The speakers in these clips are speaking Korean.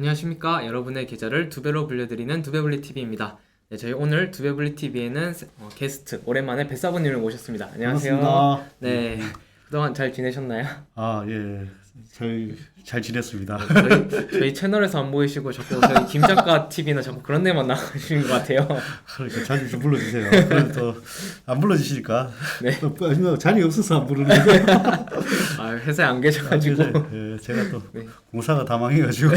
안녕하십니까. 여러분의 계좌를 두 배로 불려드리는 두배불리TV입니다. 네, 저희 오늘 두배불리TV에는 게스트, 오랜만에 뱃사부님을 모셨습니다. 안녕하세요. 반갑습니다. 네, 그동안 잘 지내셨나요? 예. 잘 지냈습니다. 저희 채널에서 안 보이시고 자꾸 저희 김작가 TV나 자꾸 그런 데만 나가시는 것 같아요. 그러니까 자주 좀 불러주세요. 그래도 안 불러주시니까. 네. 아니면 자리 없어서 안 부르는데. 아, 회사에 안 계셔가지고. 예, 제가 또 네. 공사가 다 망해가지고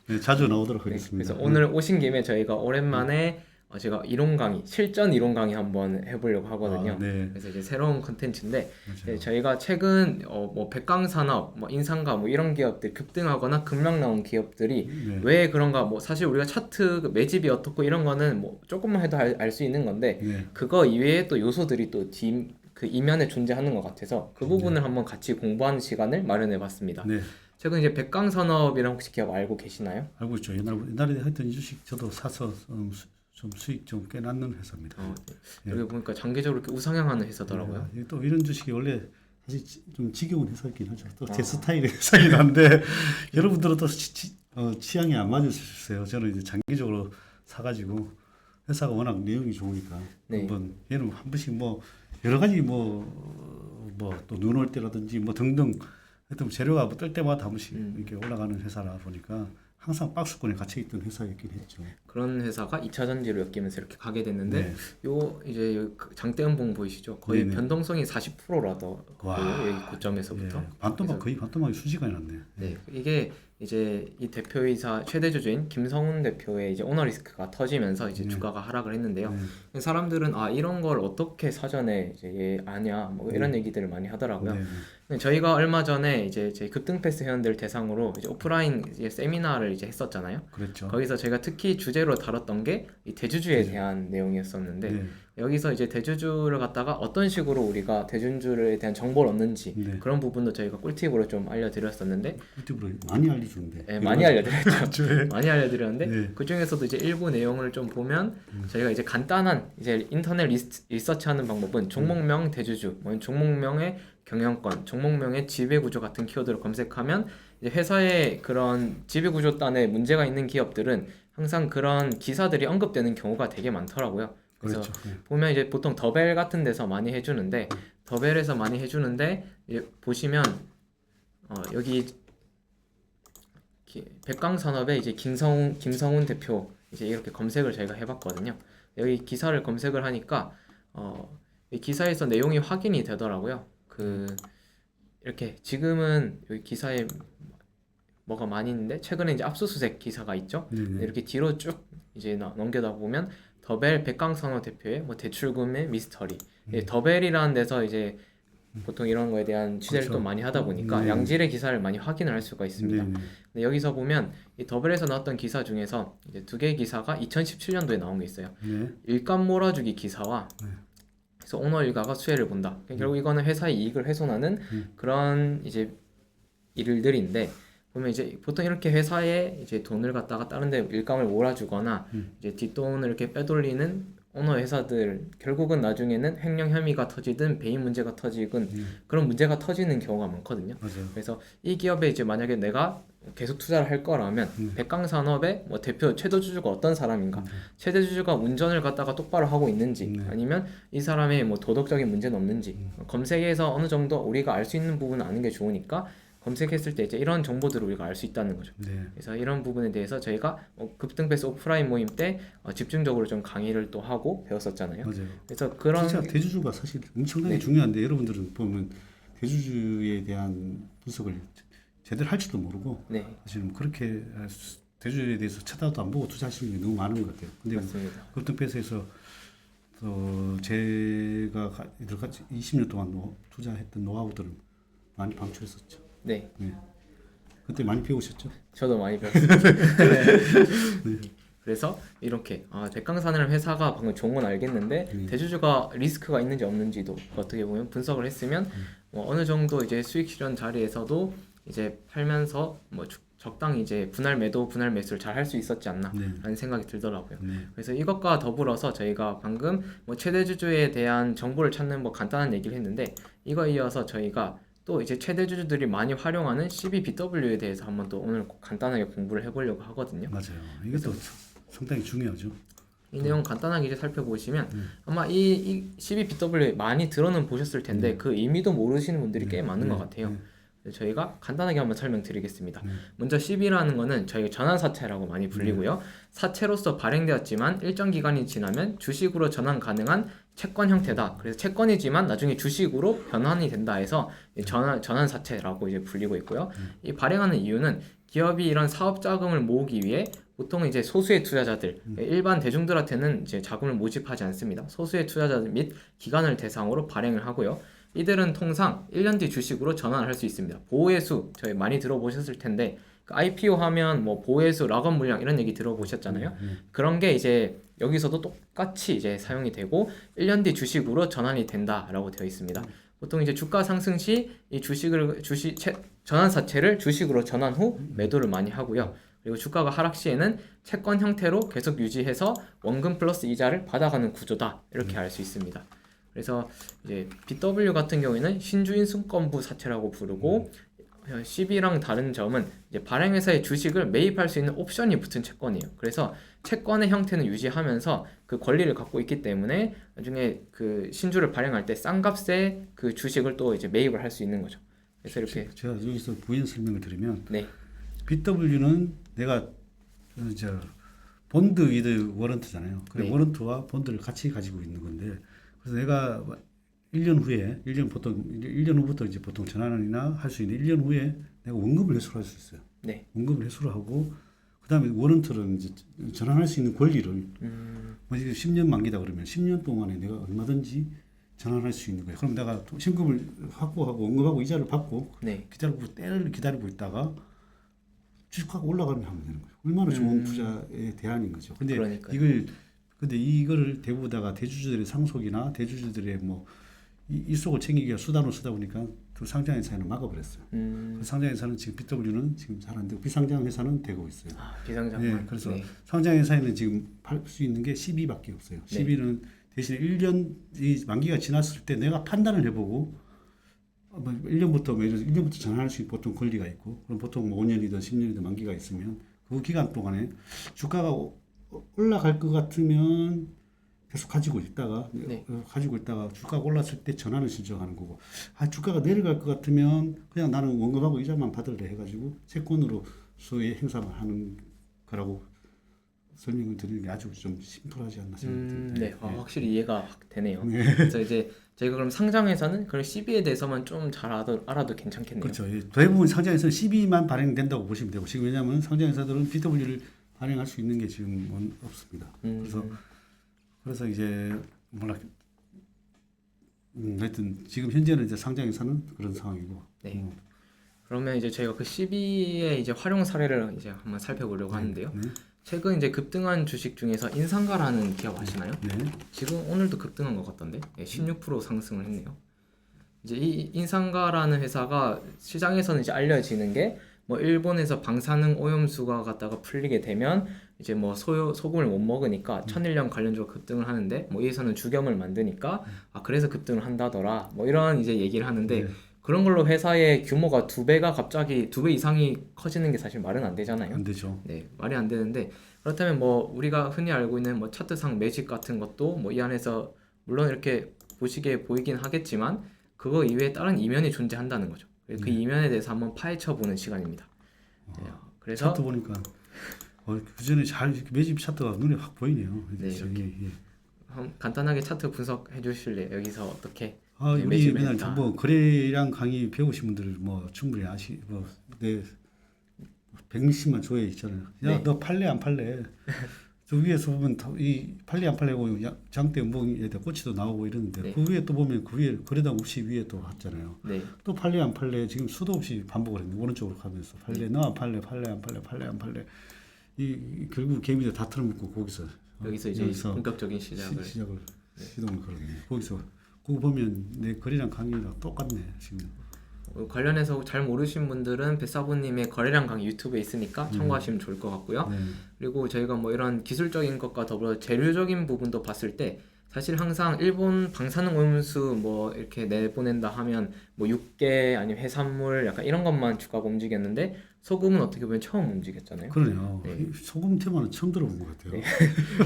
네, 자주 나오도록 네, 하겠습니다. 그래서 오늘 오신 김에 저희가 오랜만에 제가 이론 강의, 실전 이론 강의 한번 해보려고 하거든요. 네. 그래서 이제 새로운 컨텐츠인데 맞아요. 저희가 최근 뭐 백광산업, 뭐 인상가 뭐 이런 기업들 급등하거나 급락 나온 기업들이 네. 왜 그런가, 뭐 사실 우리가 차트 매집이 어떻고 이런 거는 뭐 조금만 해도 알 수 있는 건데 네. 그거 이외에 또 요소들이 또 그 이면에 존재하는 것 같아서 그 부분을 한번 같이 공부하는 시간을 마련해봤습니다. 네. 최근 이제 백광산업이랑 혹시 기업 알고 계시나요? 알고 있죠. 옛날에 하여튼 이 주식 저도 사서 좀 수익 좀 꽤 났는 회사입니다. 네. 여기 보니까 장기적으로 이렇게 우상향하는 회사더라고요. 또 이런 주식이 원래 사실 좀 지겨운 회사이긴 하죠. 또 제 아. 스타일의 회사긴 한데 여러분들은 또 취향이 안 맞을 수 있어요. 저는 이제 장기적으로 사가지고 회사가 워낙 내용이 좋으니까 네. 한번 얘는 한 번씩 뭐 여러 가지 뭐 또 눈 올 때라든지 뭐 등등 하여튼 재료가 뜰 때마다 한 번씩 이렇게 올라가는 회사라 보니까 항상 박스권에 갇혀 있던 회사였긴 했죠. 그런 회사가 2차 전지로 엮이면서 이렇게 가게 됐는데 네. 요 이제 여기 장대음봉 보이시죠? 거의 네네. 변동성이 40%라더라고요. 와. 여기 고점에서부터. 예. 반토막 그래서- 거의 반토막이 수지가 났네. 네, 이게 이제 이 대표이사 최대 주주인 김성훈 대표의 이제 오너리스크가 터지면서 이제 네. 주가가 하락을 했는데요. 네. 사람들은 이런 걸 어떻게 사전에 이제 얘 아냐 뭐 이런 얘기들을 많이 하더라고요. 네. 근데 저희가 얼마 전에 이제 저희 급등패스 회원들 대상으로 이제 오프라인 이제 세미나를 이제 했었잖아요. 그렇죠. 거기서 제가 특히 주제로 다뤘던 게 이 대주주에 대한 내용이었었는데 네. 여기서 이제 대주주를 갖다가 어떤 식으로 우리가 대주주에 대한 정보를 얻는지 네. 그런 부분도 저희가 꿀팁으로 좀 알려드렸었는데 꿀팁으로 많이 알려주는데. 네, 많이 알려드렸죠. 네. 많이 알려드렸는데 네. 그 중에서도 이제 일부 내용을 좀 보면 저희가 이제 간단한 이제 인터넷 리서치하는 방법은 종목명 대주주, 뭐 종목명의 경영권, 종목명의 지배구조 같은 키워드를 검색하면 이제 회사의 그런 지배구조단에 문제가 있는 기업들은 항상 그런 기사들이 언급되는 경우가 되게 많더라고요. 그래서 그렇죠. 네. 보면 이제 보통 더벨 같은 데서 많이 해주는데 더벨에서 많이 해주는데 이제 보시면 여기 백광산업의 이제 김성훈 대표 이제 이렇게 검색을 저희가 해봤거든요. 여기 기사를 검색을 하니까 이 기사에서 내용이 확인이 되더라고요. 이렇게 지금은 여기 기사에 뭐가 많이 있는데 최근에 이제 압수수색 기사가 있죠. 네. 이렇게 뒤로 쭉 이제 넘겨다 보면 더벨 백광산업 대표의 뭐 대출금의 미스터리. 더벨이라는 데서 이제 보통 이런 거에 대한 취재를 그렇죠. 또 많이 하다 보니까 네. 양질의 기사를 많이 확인을 할 수가 있습니다. 네. 근데 여기서 보면 이 더벨에서 나왔던 기사 중에서 이제 두 개의 기사가 2017년도에 나온 게 있어요. 네. 일감 몰아주기 기사와 그래서 오너 일가가 수혜를 본다. 결국 이거는 회사의 이익을 훼손하는 그런 이제 일들인데 보면 이제 보통 이렇게 회사에 이제 돈을 갖다가 다른 데 일감을 몰아주거나 이제 뒷돈을 이렇게 빼돌리는 오너 회사들 결국은 나중에는 횡령 혐의가 터지든 배임 문제가 터지든 그런 문제가 터지는 경우가 많거든요. 맞아요. 그래서 이 기업에 이제 만약에 내가 계속 투자를 할 거라면 백광산업의 뭐 대표 최대주주가 어떤 사람인가, 최대주주가 운전을 갖다가 똑바로 하고 있는지, 아니면 이 사람의 뭐 도덕적인 문제는 없는지 검색해서 어느 정도 우리가 알 수 있는 부분은 아는 게 좋으니까 검색했을 때 이제 이런 정보들을 우리가 알 수 있다는 거죠. 네. 그래서 이런 부분에 대해서 저희가 급등패스 오프라인 모임 때 집중적으로 좀 강의를 또 하고 배웠었잖아요. 맞아요. 그래서 그런 진짜 대주주가 사실 엄청나게 네. 중요한데 여러분들은 보면 대주주에 대한 분석을 제대로 할지도 모르고 네, 사실은 그렇게 대주주에 대해서 쳐다도 안 보고 투자하시는 게 너무 많은 것 같아요. 근데 맞습니다. 급등패스에서 제가 이들까지 20년 동안 투자했던 노하우들을 많이 방출했었죠. 네, 네. 그때 많이 배우셨죠? 저도 많이 배웠습니다. 네. 그래서 이렇게 백광산이라는 회사가 방금 좋은 건 알겠는데 대주주가 리스크가 있는지 없는지도 어떻게 보면 분석을 했으면 뭐 어느 정도 이제 수익 실현 자리에서도 이제 팔면서 뭐 적당히 이제 분할 매도, 분할 매수를 잘 할 수 있었지 않나라는 생각이 들더라고요. 네. 그래서 이것과 더불어서 저희가 방금 뭐 최대주주에 대한 정보를 찾는 뭐 간단한 얘기를 했는데 이거 이어서 저희가 또 이제 최대 주주들이 많이 활용하는 CBBW에 대해서 한번 또 오늘 간단하게 공부를 해보려고 하거든요. 맞아요. 이것도 상당히 중요하죠. 이 내용 간단하게 이제 살펴보시면 아마 이 CBBW 많이 들어는 보셨을 텐데 그 의미도 모르시는 분들이 꽤 많은 것 같아요. 그래서 저희가 간단하게 한번 설명드리겠습니다. 먼저 CB라는 거는 저희 전환사채라고 많이 불리고요. 사채로서 발행되었지만 일정 기간이 지나면 주식으로 전환 가능한 채권 형태다. 그래서 채권이지만 나중에 주식으로 변환이 된다 해서 전환사채라고 이제 불리고 있고요. 이 발행하는 이유는 기업이 이런 사업 자금을 모으기 위해 보통 이제 소수의 투자자들, 일반 대중들한테는 이제 자금을 모집하지 않습니다. 소수의 투자자들 및 기관을 대상으로 발행을 하고요. 이들은 통상 1년 뒤 주식으로 전환을 할 수 있습니다. 보호회수 저희 많이 들어보셨을 텐데 그 IPO 하면 뭐 보호회수, 락업 물량 이런 얘기 들어보셨잖아요. 그런 게 이제 여기서도 똑같이 이제 사용이 되고 1년 뒤 주식으로 전환이 된다라고 되어 있습니다. 보통 이제 주가 상승 시 이 전환사채를 주식으로 전환 후 매도를 많이 하고요. 그리고 주가가 하락 시에는 채권 형태로 계속 유지해서 원금 플러스 이자를 받아가는 구조다 이렇게 알 수 있습니다. 그래서 이제 BW 같은 경우에는 신주인 승권부 사채라고 부르고 CB랑 다른 점은 이제 발행회사의 주식을 매입할 수 있는 옵션이 붙은 채권이에요. 그래서 채권의 형태는 유지하면서 그 권리를 갖고 있기 때문에 나중에 그 신주를 발행할 때 싼 값에 그 주식을 또 이제 매입을 할 수 있는 거죠. 그래서 이렇게 제가 여기서 부연 설명을 드리면 네. BW는 내가 저 본드 위드 워런트잖아요. 그래 네. 워런트와 본드를 같이 가지고 있는 건데 그래서 내가 1년 후에 1년 후부터 이제 보통 전환이나 할 수 있는 1년 후에 내가 원금을 회수를 할 수 있어요. 네. 원금을 회수를 하고 그다음에 워런트는 이제 전환할 수 있는 권리를 뭐 지금 10년 만기다 그러면 10년 동안에 내가 얼마든지 전환할 수 있는 거예요. 그럼 내가 신금을 확보하고 원금하고 이자를 받고 네. 때를 기다리고 있다가 주가가 올라가면 하면 되는 거죠. 얼마나 좋은 투자의 대안인 거죠. 근데 그러니까요. 이거를 대부다가 대주주들의 상속이나 대주주들의 뭐 이 속을 챙기기가 수단으로 쓰다 보니까 그 상장 회사는 막아버렸어요. 그 상장 회사는 지금 BW는 지금 잘 안 되고 비상장 회사는 되고 있어요. 아, 비상장. 네, 그래서 상장 회사에는 지금 팔 수 있는 게 12밖에 없어요. 12는 대신에 1년이 만기가 지났을 때 내가 판단을 해보고 1년부터 전환할 수 있는 보통 권리가 있고 그럼 보통 5년이든 10년이든 만기가 있으면 그 기간 동안에 주가가 올라갈 것 같으면 계속 가지고 있다가 주가가 올랐을 때 전환을 신청하는 거고 주가가 내려갈 것 같으면 그냥 나는 원금하고 이자만 받을래 해가지고 채권으로서의 행사만 하는 거라고 설명을 드리는 게 아주 좀 심플하지 않나 생각합니다. 네, 확실히 이해가 되네요. 그래서 이제 저희가 그럼 상장회사는 그런 CB에 대해서만 좀 잘 알아도 괜찮겠네요. 그렇죠. 대부분 상장회사는 CB만 발행된다고 보시면 되고 지금 왜냐하면 상장회사들은 BW를 발행할 수 있는 게 지금 없습니다. 그래서 이제 하여튼 지금 현재는 이제 상장회사는 그런 상황이고. 네. 그러면 이제 저희가 그 CB의 이제 활용 사례를 이제 한번 살펴보려고 하는데요. 최근 이제 급등한 주식 중에서 인상가라는 기업 아시나요? 네. 지금 오늘도 급등한 것 같던데 16% 상승을 했네요. 이제 이 인상가라는 회사가 시장에서는 이제 알려지는 게 뭐 일본에서 방사능 오염수가 갖다가 풀리게 되면 이제 뭐 소금을 못 먹으니까 천일염 관련주가 급등을 하는데 뭐 이 회사는 죽염을 만드니까 그래서 급등을 한다더라 뭐 이런 이제 얘기를 하는데 그런 걸로 회사의 규모가 두 배 이상이 커지는 게 사실 말은 안 되잖아요. 안 되죠. 네, 말이 안 되는데 그렇다면 뭐 우리가 흔히 알고 있는 뭐 차트상 매직 같은 것도 뭐 이 안에서 물론 이렇게 보시기에 보이긴 하겠지만 그거 이외에 다른 이면이 존재한다는 거죠. 그 이면에 대해서 한번 파헤쳐 보는 시간입니다. 네, 그래서 차트 보니까 그 전에 잘 매집 차트가 눈에 확 보이네요. 네, 이렇게 간단하게 차트 분석해 주실래요? 여기서 어떻게 우리 맨날 뭐 거래량 강의 배우신 분들 뭐 충분히 내 160만 조회 있잖아요. 야, 너 팔래 안 팔래? 저 위에서 보면 이 팔래 안 팔래고 장대 연봉에다 꼬치도 나오고 이러는데 그 위에 또 보면 그 위에 거래당 없이 위에 또 왔잖아요. 또 팔래 안 팔래 지금 수도 없이 반복을 했는데 오른쪽으로 가면서 팔래 너 안 팔래 팔래 안 팔래 이 결국 개미들 다 틀어먹고 여기서 이제 본격적인 시동을 걸었네. 거기서 그거 보면 내 거래량 강의랑 똑같네 지금. 관련해서 잘 모르신 분들은 뱃사부님의 거래량 강의 유튜브에 있으니까 참고하시면 좋을 것 같고요. 그리고 저희가 뭐 이런 기술적인 것과 더불어 재료적인 부분도 봤을 때 사실 항상 일본 방사능 오염수 뭐 이렇게 내보낸다 하면 뭐 육계 아니면 해산물 약간 이런 것만 주가가 움직였는데 소금은 어떻게 보면 처음 움직였잖아요. 그러네요. 네. 이 소금 테마는 처음 들어본 것 같아요. 네.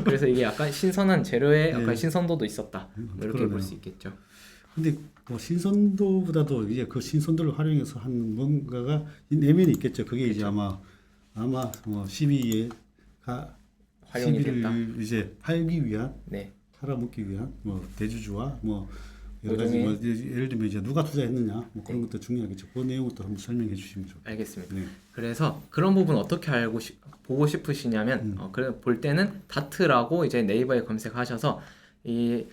그래서 이게 약간 신선한 재료에 약간 네. 신선도도 있었다. 뭐 이렇게 그러네요. 볼 수 있겠죠. 근데 뭐 신선도보다도 이제 그 신선도를 활용해서 한 뭔가가 이 내면이 있겠죠. 그게 이제 아마 뭐 12가 활용이 됐다. 시비를 이제 팔기 위한, 네. 팔아먹기 위한 뭐 대주주와 뭐 여러 가지 모종의- 뭐 예를 들면 이제 누가 투자했느냐 뭐 그런 것도 중요하겠죠. 그 내용부터 한번 설명해 주시면 좋겠어요. 알겠습니다. 네. 그래서 그런 부분 어떻게 보고 싶으시냐면 그래 볼 때는 다트라고 이제 네이버에 검색하셔서 이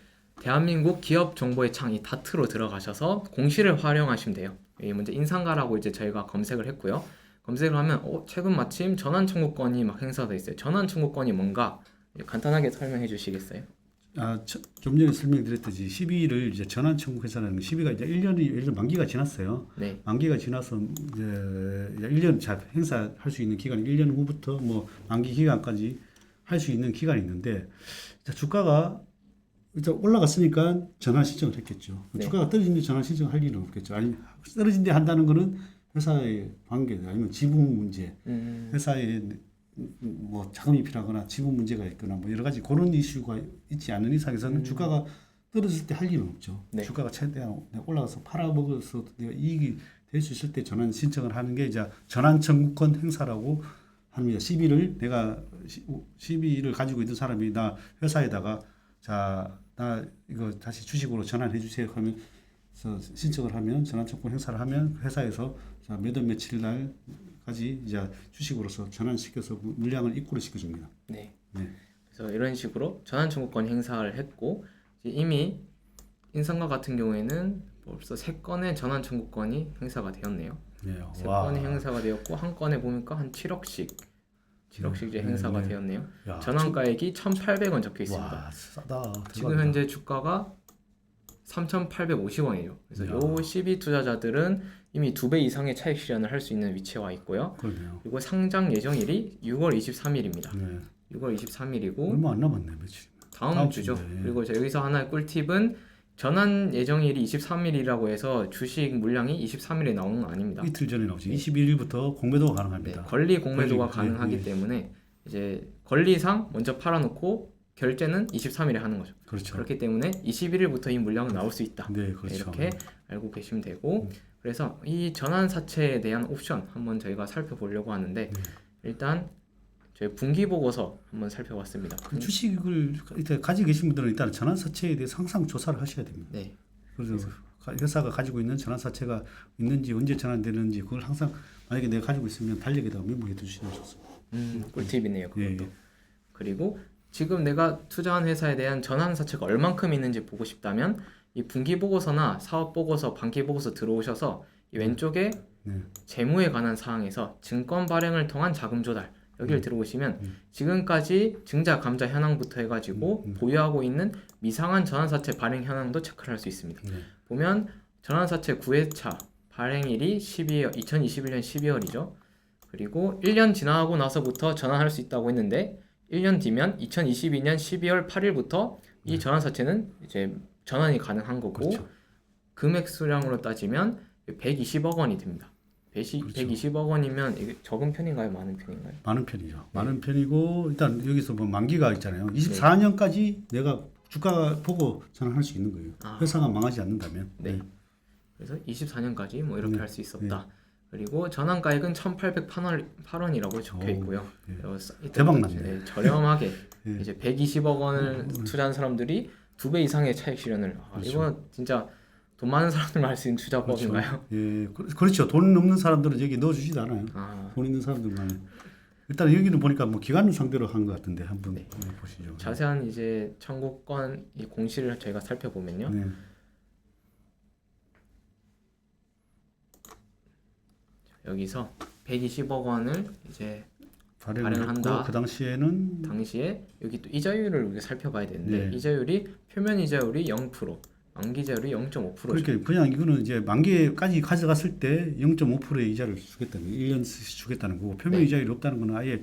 대한민국 기업 정보의 창 이 다트로 들어가셔서 공시를 활용하시면 돼요. 이 먼저 인상가라고 이제 저희가 검색을 했고요. 검색을 하면 최근 마침 전환 청구권이 막 행사돼 있어요. 전환 청구권이 뭔가 간단하게 설명해 주시겠어요? 좀 전에 설명드렸듯이 12를 이제 전환 청구해서는 12가 이제 1년 만기가 지났어요. 네. 만기가 지나서 이제 1년 행사할 수 있는 기간이 1년 후부터 뭐 만기 기간까지 할 수 있는 기간이 있는데 주가가 일단 올라갔으니까 전환 신청을 했겠죠. 네. 주가가 떨어지는데 전환 신청할 일은 없겠죠. 아니 떨어진데 한다는 거는 회사의 관계 아니면 지분 문제, 회사의 뭐 자금이 필요하거나 지분 문제가 있거나 뭐 여러 가지 그런 이슈가 있지 않은 이상에서는 주가가 떨어질 때 할 일은 없죠. 네. 주가가 최대한 올라가서 팔아먹어서 내가 이익이 될 수 있을 때 전환 신청을 하는 게 이제 전환 청구권 행사라고 합니다. 12를 내가 12를 가지고 있는 사람이 나 회사에다가 나 이거 다시 주식으로 전환해 주세요 하면서 신청을 하면 전환 청구권 행사를 하면 회사에서 몇 월 며칠 날까지 이제 주식으로서 전환시켜서 물량을 입고를 시켜줍니다. 네. 네. 그래서 이런 식으로 전환 청구권 행사를 했고 이제 이미 인상가 같은 경우에는 벌써 3건의 전환 청구권이 행사가 되었네요. 네. 3건의 행사가 되었고 한 건에 보니까 한 7억씩 이제 행사가 되었네요. 야, 전환가액이 1,800원 적혀 있습니다. 와, 싸다. 지금 대박이다. 현재 주가가 3,850원이에요. 그래서 야. 요 12 투자자들은 이미 2배 이상의 차익 실현을 할 수 있는 위치에 와 있고요. 그러네요. 그리고 상장 예정일이 6월 23일입니다. 네. 6월 23일이고 얼마 안 남았네, 며칠. 다음 주죠. 주인데. 그리고 여기서 하나의 꿀팁은 전환 예정일이 23일이라고 해서 주식 물량이 23일에 나오는 건 아닙니다. 이틀 전에 나오지. 21일부터 공매도가 가능합니다. 네, 권리 공매도가 권리, 가능하기 네. 때문에 이제 권리상 먼저 팔아놓고 결제는 23일에 하는 거죠. 그렇죠. 그렇기 때문에 21일부터 이 물량은 나올 수 있다. 네, 그렇죠. 이렇게 알고 계시면 되고 그래서 이 전환 사채에 대한 옵션 한번 저희가 살펴보려고 하는데 일단 저희 분기 보고서 한번 살펴봤습니다. 그 주식을 일단 가지고 계신 분들은 일단 전환사채에 대해서 항상 조사를 하셔야 됩니다. 네, 그래서 회사가 가지고 있는 전환사채가 있는지 언제 전환되는지 그걸 항상 만약에 내가 가지고 있으면 달력에다가 메모해 두시면 좋습니다. 꿀팁이네요. 그것도. 예, 예. 그리고 지금 내가 투자한 회사에 대한 전환 사채가 얼만큼 있는지 보고 싶다면 이 분기 보고서나 사업 보고서, 반기 보고서 들어오셔서 이 왼쪽에 네. 재무에 관한 사항에서 증권 발행을 통한 자금 조달 여기를 들어오시면 지금까지 증자 감자 현황부터 해가지고 보유하고 있는 미상한 전환사채 발행 현황도 체크를 할 수 있습니다. 네. 보면 전환사채 9회차 발행일이 2021년 12월이죠. 그리고 1년 지나고 나서부터 전환할 수 있다고 했는데 1년 뒤면 2022년 12월 8일부터 이 전환사채는 이제 전환이 가능한 거고 그렇죠. 금액 수량으로 따지면 120억 원이 됩니다. 120억 원이면 이게 적은 편인가요? 많은 편인가요? 많은 편이죠. 많은 편이고 일단 여기서 뭐 만기가 있잖아요. 24년까지 내가 주가 보고 전환할 수 있는 거예요. 아. 회사가 망하지 않는다면. 네. 그래서 24년까지 뭐 이렇게 네. 할 수 있었다. 그리고 전환가액은 1,808원이라고 적혀 있고요. 네. 대박 났네. 네, 저렴하게 네. 이제 120억 원을 투자한 사람들이 2배 이상의 차익 실현을. 그렇죠. 이건 진짜 돈 많은 사람들만 할 수 있는 투자법인가요? 예, 그렇죠. 돈 없는 사람들은 여기 넣어주지도 않아요. 아, 돈 있는 사람들만. 일단 여기는 보니까 뭐 기관을 상대로 한 것 같은데 한번 보시죠. 자세한 이제 청구권 이 공시를 저희가 살펴보면요. 네. 여기서 120억 원을 이제 발행을 발행을 했고 한다. 그 당시에는 당시에 여기 또 이자율을 우리가 살펴봐야 되는데 네. 이자율이 표면 이자율이 0%, 만기 이자율이 0.5%죠. 그렇게 그냥 이거는 이제 만기까지 가져갔을 때 0.5%의 이자를 주겠다는 1년 주겠다는 거고 표면 네. 이자율이 없다는 거는 아예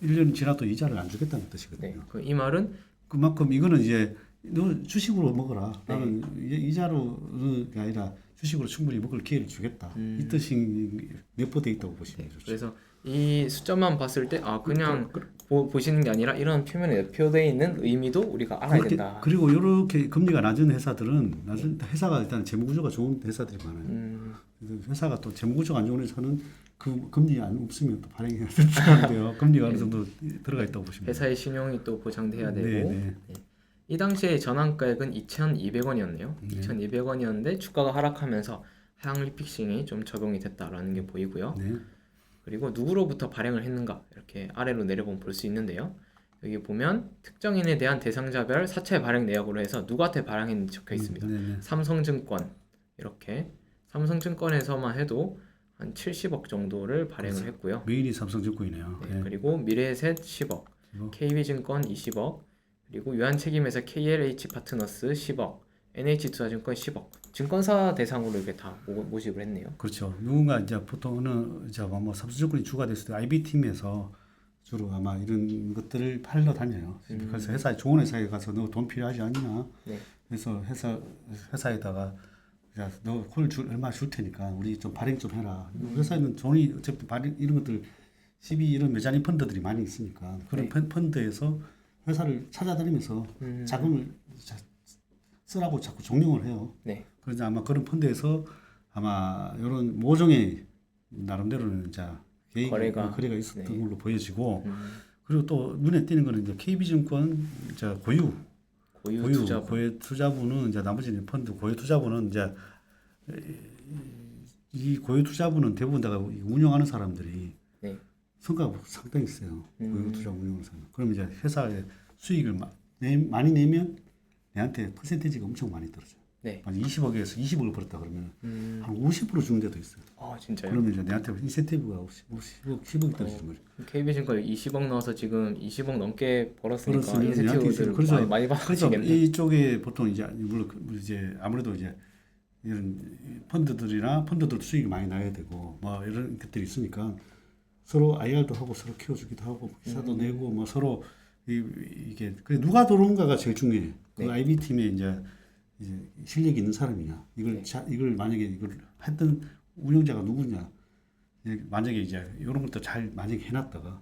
1년 지나도 이자를 안 주겠다는 뜻이거든요. 네, 이 말은 그만큼 이거는 이제 너 주식으로 먹어라. 나는 이자로가 아니라 주식으로 충분히 먹을 기회를 주겠다. 이 뜻이 내포되어 있다고 보시면 좋죠. 그래서 이 숫자만 봤을 때 그냥 보시는 게 아니라 이런 표면에 내표되어 있는 의미도 우리가 알아야 된다. 그리고 이렇게 금리가 낮은 회사들은 회사가 일단 재무구조가 좋은 회사들이 많아요. 그래서 회사가 또 재무구조가 안 좋은 회사는 그 금리 안 없으면 또 발행이 안 돼요. 금리가 어느 정도 들어가 있다고 보시면 돼요. 회사의 신용이 또 보장돼야 되고. 네. 이 당시에 전환가액은 2,200원이었네요. 2,200원이었는데 주가가 하락하면서 하향 리픽싱이 좀 적용이 됐다라는 게 보이고요. 네. 그리고 누구로부터 발행을 했는가 이렇게 아래로 내려보면 볼 수 있는데요. 여기 보면 특정인에 대한 대상자별 사채 발행 내역으로 해서 누구한테 발행했는지 적혀 있습니다. 삼성증권 이렇게 삼성증권에서만 해도 한 70억 정도를 발행을 했고요. 메인이 삼성증권이네요. 네, 그리고 미래에셋 10억, KB증권 20억, 그리고 유한책임회사 KLH 파트너스 10억, NH투자증권 10억. 증권사 대상으로 이렇게 다 모집을 했네요. 그렇죠. 누군가 이제 보통은 이제 뭐 삼성증권이 주가 됐을 때 IB 팀에서 주로 아마 이런 것들을 팔러 다녀요. 그래서 좋은 회사에 가서 너 돈 필요하지 않냐? 네. 그래서 회사에다가 야, 너 얼마 줄 테니까 우리 좀 발행 좀 해라. 회사에는 돈이 어차피 발행 이런 것들 CB 이런 메자닌 펀드들이 많이 있으니까 그런 펀드에서 회사를 찾아다니면서 자금을 쓰라고 자꾸 종용을 해요. 네. 그래서 아마 그런 펀드에서 아마 이런 모종의 나름대로는 이제 거래가 있었던 걸로 보여지고 그리고 또 눈에 띄는 거는 이제 KB증권 이제 고유 투자부는 이제 나머지 펀드 고유 투자부는 이제 이 고유 투자부는 대부분 다 운영하는 사람들이 성과가 상당히 있어요. 고유 투자 운영하는 사람. 그럼 이제 회사의 수익을 많이 내면 내한테 퍼센테이지가 엄청 많이 떨어져요. 네. 한 20억에서 20억을 벌었다 그러면 한 50% 주는 데도 있어요. 아 진짜요? 그러면 이제 내한테 인센티브가 10억이 떨어지는 거죠. KB증권 20억 넣어서 지금 20억 넘게 벌었으니까 인센티브를 많이 받으시겠네. 이쪽에 보통 이제 물론 이제 아무래도 이제 이런 펀드들도 수익이 많이 나야 되고 뭐 이런 것들이 있으니까 서로 IR도 하고 서로 키워주기도 하고 기사도 내고 뭐 서로 이게 그래 누가 들어온가가 제일 중요해. 그 IB 팀에 이제 실력이 있는 사람이냐 이걸 만약에 이걸 했던 운영자가 누구냐 만약에 이제 이런 것도 잘 만약에 해놨다가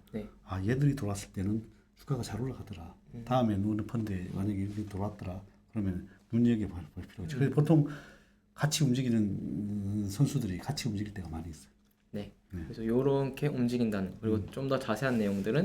얘들이 들어왔을 때는 주가가 잘 올라가더라. 다음에 누구는 펀드에 만약에 이렇게 들어왔더라. 그러면 눈여겨볼 필요가 그래서 보통 같이 움직이는 선수들이 같이 움직일 때가 많이 있어요. 네. 그래서 이렇게 움직인다는 그리고 좀 더 자세한 내용들은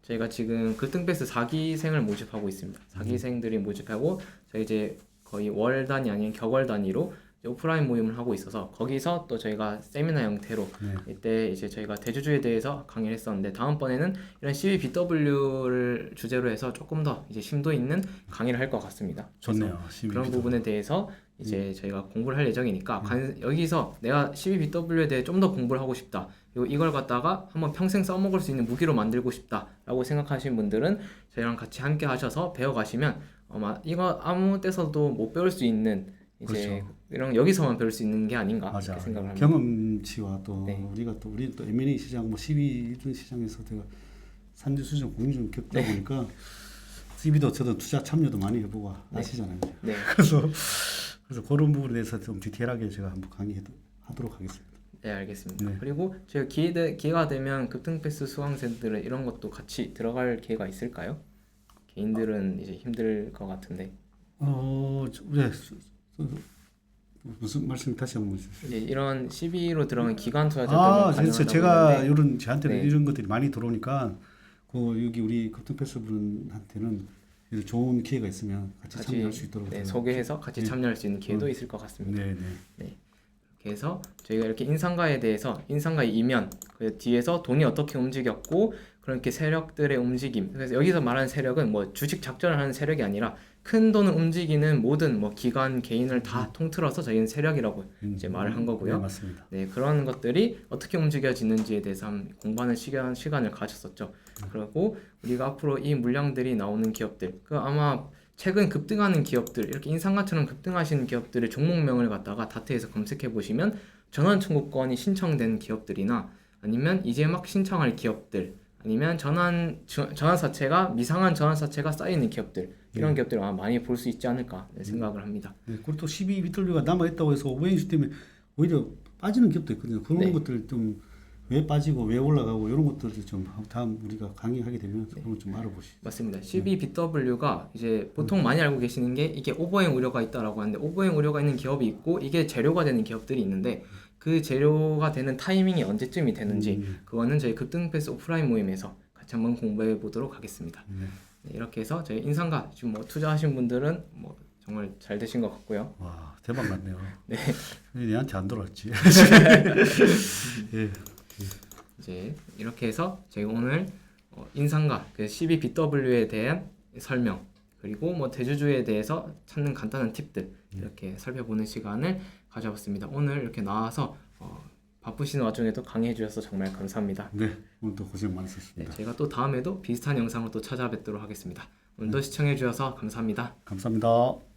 저희가 지금 급등패스 4기생을 모집하고 있습니다. 4기생들이 모집하고 저희 이제 거의 월 단위 아니면 격월 단위로 오프라인 모임을 하고 있어서 거기서 또 저희가 세미나 형태로 이때 이제 저희가 대주주에 대해서 강의를 했었는데 다음번에는 이런 CBBW를 주제로 해서 조금 더 이제 심도 있는 강의를 할 것 같습니다. 좋네요. 그런 부분에 대해서 이제 저희가 공부를 할 예정이니까 여기서 내가 CBBW에 대해 좀 더 공부를 하고 싶다. 그리고 이걸 갖다가 한번 평생 써먹을 수 있는 무기로 만들고 싶다라고 생각하시는 분들은 저희랑 같이 함께 하셔서 배워가시면 아마 이거 아무 때서도 못 배울 수 있는 이제 이런 여기서만 배울 수 있는 게 아닌가 이렇게 생각을 합니다. 경험치와 또 우리 또 M&A 시장 뭐 CB 이런 시장에서 제가 산지수전 공유 좀 겪다 보니까 CB도 저도 투자 참여도 많이 해보고 아시잖아요. 그래서 그런 부분에 대해서 좀 디테일하게 제가 한번 강의하도록 하겠습니다. 네, 알겠습니다. 그리고 제가 기회가 되면 급등패스 수강생들은 이런 것도 같이 들어갈 기회가 있을까요? 개인들은 이제 힘들 것 같은데. 무슨 말씀 다시 한번 해주세요. 이런 CB로 들어간 기관 투자자들은 그래서 제가 저한테는 이런 것들이 많이 들어오니까 여기 우리 급등패스 분한테는 좋은 기회가 있으면 같이 참여할 수 있도록 소개해서 같이 참여할 수 있는 기회도 있을 것 같습니다. 그래서 저희가 이렇게 인상가에 대해서 인상가의 이면 그 뒤에서 돈이 어떻게 움직였고 그렇게 세력들의 움직임 그래서 여기서 말하는 세력은 뭐 주식 작전을 하는 세력이 아니라 큰 돈을 움직이는 모든 뭐 기관 개인을 다 통틀어서 저희는 세력이라고 이제 말을 한 거고요. 맞습니다. 그런 것들이 어떻게 움직여지는지에 대해서 공부하는 시간을 가졌었죠. 그리고 우리가 앞으로 이 물량들이 나오는 기업들 아마 최근 급등하는 기업들 이렇게 인상가처럼 급등하시는 기업들의 종목명을 갖다가 다트에서 검색해 보시면 전환 청구권이 신청된 기업들이나 아니면 이제 막 신청할 기업들 아니면 전환사채가 미상한 전환사채가 쌓이는 기업들 이런 기업들을 아마 많이 볼 수 있지 않을까 생각을 합니다. 네, 그리고 또 12BW가 남아있다고 해서 오버행수 때문에 오히려 빠지는 기업도 있거든요. 그런 네. 것들 좀 왜 빠지고 왜 올라가고 이런 것들을 좀 다음 우리가 강의하게 되면 그런 걸 좀 알아보시죠. 맞습니다. 12BW가 이제 보통 많이 알고 계시는 게 이게 오버행 우려가 있다라고 하는데 오버행 우려가 있는 기업이 있고 이게 재료가 되는 기업들이 있는데 그 재료가 되는 타이밍이 언제쯤이 되는지 그거는 저희 급등패스 오프라인 모임에서 같이 한번 공부해 보도록 하겠습니다. 네, 이렇게 해서 저희 인상가 지금 뭐 투자하신 분들은 뭐 정말 잘 되신 것 같고요. 와 대박 났네요. 네. 왜 내한테 안 돌아왔지? 예. 이제 이렇게 해서 제가 오늘 인상가 그 12BW에 대한 설명 그리고 뭐 대주주에 대해서 찾는 간단한 팁들 이렇게 살펴보는 시간을 가져봤습니다. 오늘 이렇게 나와서 바쁘신 와중에도 강의해 주셔서 정말 감사합니다. 네 오늘도 고생 네, 많으셨습니다. 제가 또 다음에도 비슷한 영상으로 또 찾아뵙도록 하겠습니다. 오늘도 시청해 주셔서 감사합니다. 감사합니다.